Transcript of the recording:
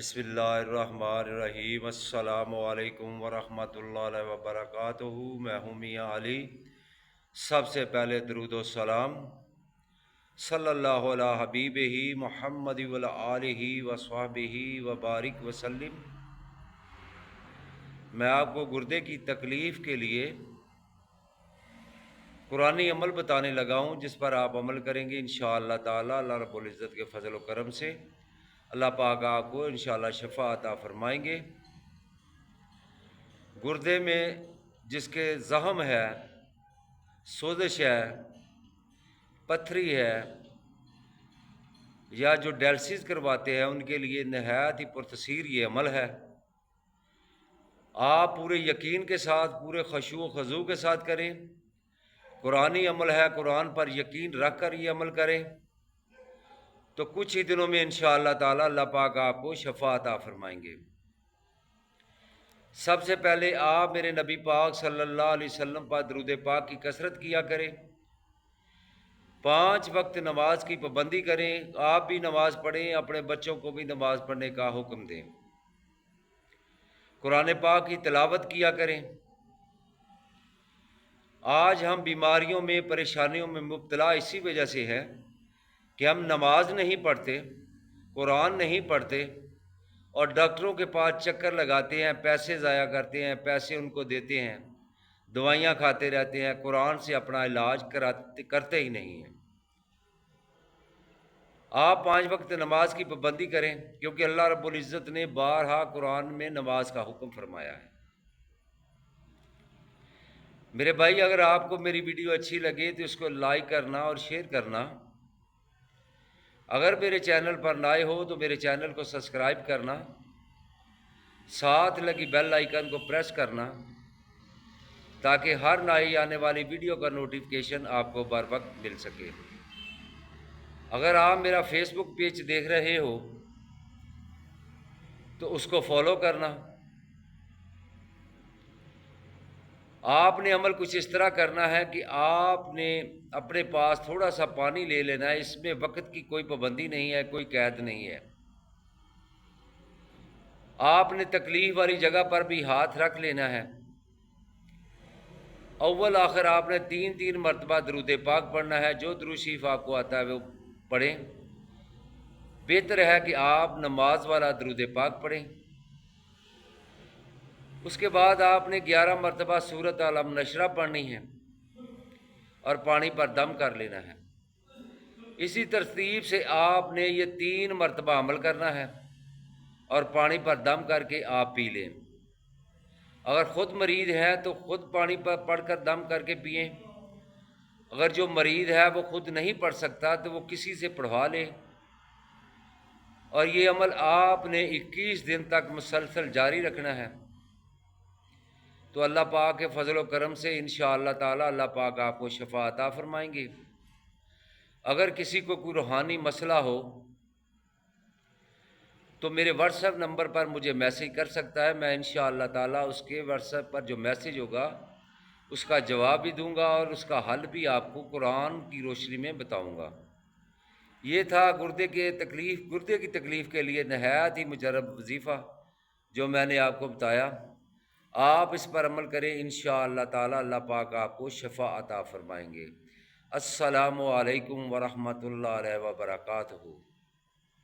بسم اللہ الرحمن الرحیم۔ السلام علیکم ورحمۃ اللہ وبرکاتہ۔ میں ہوں میاں علی۔ سب سے پہلے درود و سلام صلی اللہ علی حبیب ہی محمد وآلہ وصحبہ وبارک وسلم۔ میں آپ کو گردے کی تکلیف کے لیے قرآنی عمل بتانے لگا ہوں، جس پر آپ عمل کریں گے انشاءاللہ تعالی اللہ رب العزت کے فضل و کرم سے اللہ پاک آپ کو انشاءاللہ شفا عطا فرمائیں گے۔ گردے میں جس کے زخم ہے، سوزش ہے، پتھری ہے، یا جو ڈائلسس کرواتے ہیں، ان کے لیے نہایت ہی پرتاثیر یہ عمل ہے۔ آپ پورے یقین کے ساتھ، پورے خشوع و خضوع کے ساتھ کریں۔ قرآنی عمل ہے، قرآن پر یقین رکھ کر یہ عمل کریں تو کچھ ہی دنوں میں انشاءاللہ تعالی اللہ پاک آپ کو شفا عطا فرمائیں گے۔ سب سے پہلے آپ میرے نبی پاک صلی اللہ علیہ وسلم پر درود پاک کی کثرت کیا کریں۔ 5 وقت نماز کی پابندی کریں۔ آپ بھی نماز پڑھیں، اپنے بچوں کو بھی نماز پڑھنے کا حکم دیں۔ قرآن پاک کی تلاوت کیا کریں۔ آج ہم بیماریوں میں، پریشانیوں میں مبتلا اسی وجہ سے ہے کہ ہم نماز نہیں پڑھتے، قرآن نہیں پڑھتے، اور ڈاکٹروں کے پاس چکر لگاتے ہیں، پیسے ضائع کرتے ہیں، پیسے ان کو دیتے ہیں، دوائیاں کھاتے رہتے ہیں، قرآن سے اپنا علاج کرتے ہی نہیں ہیں۔ آپ 5 وقت نماز کی پابندی کریں، کیونکہ اللہ رب العزت نے بارہا قرآن میں نماز کا حکم فرمایا ہے۔ میرے بھائی، اگر آپ کو میری ویڈیو اچھی لگے تو اس کو لائک کرنا اور شیئر کرنا۔ اگر میرے چینل پر نئے ہو تو میرے چینل کو سبسکرائب کرنا، ساتھ لگی بیل آئیکن کو پریس کرنا، تاکہ ہر نئی آنے والی ویڈیو کا نوٹیفیکیشن آپ کو بر وقت مل سکے۔ اگر آپ میرا فیس بک پیج دیکھ رہے ہو تو اس کو فالو کرنا۔ آپ نے عمل کچھ اس طرح کرنا ہے کہ آپ نے اپنے پاس تھوڑا سا پانی لے لینا ہے۔ اس میں وقت کی کوئی پابندی نہیں ہے، کوئی قید نہیں ہے۔ آپ نے تکلیف والی جگہ پر بھی ہاتھ رکھ لینا ہے۔ اول آخر آپ نے 3 مرتبہ درود پاک پڑھنا ہے۔ جو درود شریف آپ کو آتا ہے وہ پڑھیں۔ بہتر ہے کہ آپ نماز والا درود پاک پڑھیں۔ اس کے بعد آپ نے 11 مرتبہ سورۃ علم نشرہ پڑھنی ہے اور پانی پر دم کر لینا ہے۔ اسی ترتیب سے آپ نے یہ 3 مرتبہ عمل کرنا ہے اور پانی پر دم کر کے آپ پی لیں۔ اگر خود مریض ہے تو خود پانی پر پڑھ کر دم کر کے پئیں۔ اگر جو مریض ہے وہ خود نہیں پڑھ سکتا تو وہ کسی سے پڑھوا لے، اور یہ عمل آپ نے 21 دن تک مسلسل جاری رکھنا ہے۔ تو اللہ پاک کے فضل و کرم سے انشاءاللہ تعالی اللہ پاک آپ کو شفا عطا فرمائیں گے۔ اگر کسی کو کوئی روحانی مسئلہ ہو تو میرے واٹس ایپ نمبر پر مجھے میسیج کر سکتا ہے۔ میں انشاءاللہ تعالی اس کے واٹس ایپ پر جو میسیج ہوگا اس کا جواب بھی دوں گا اور اس کا حل بھی آپ کو قرآن کی روشنی میں بتاؤں گا۔ یہ تھا گردے کی تکلیف کے لیے نہایت ہی مجرب وظیفہ جو میں نے آپ کو بتایا۔ آپ اس پر عمل کریں، انشاءاللہ تعالی اللہ پاک آپ کو شفا عطا فرمائیں گے۔ السلام علیکم ورحمۃ اللہ وبرکاتہ۔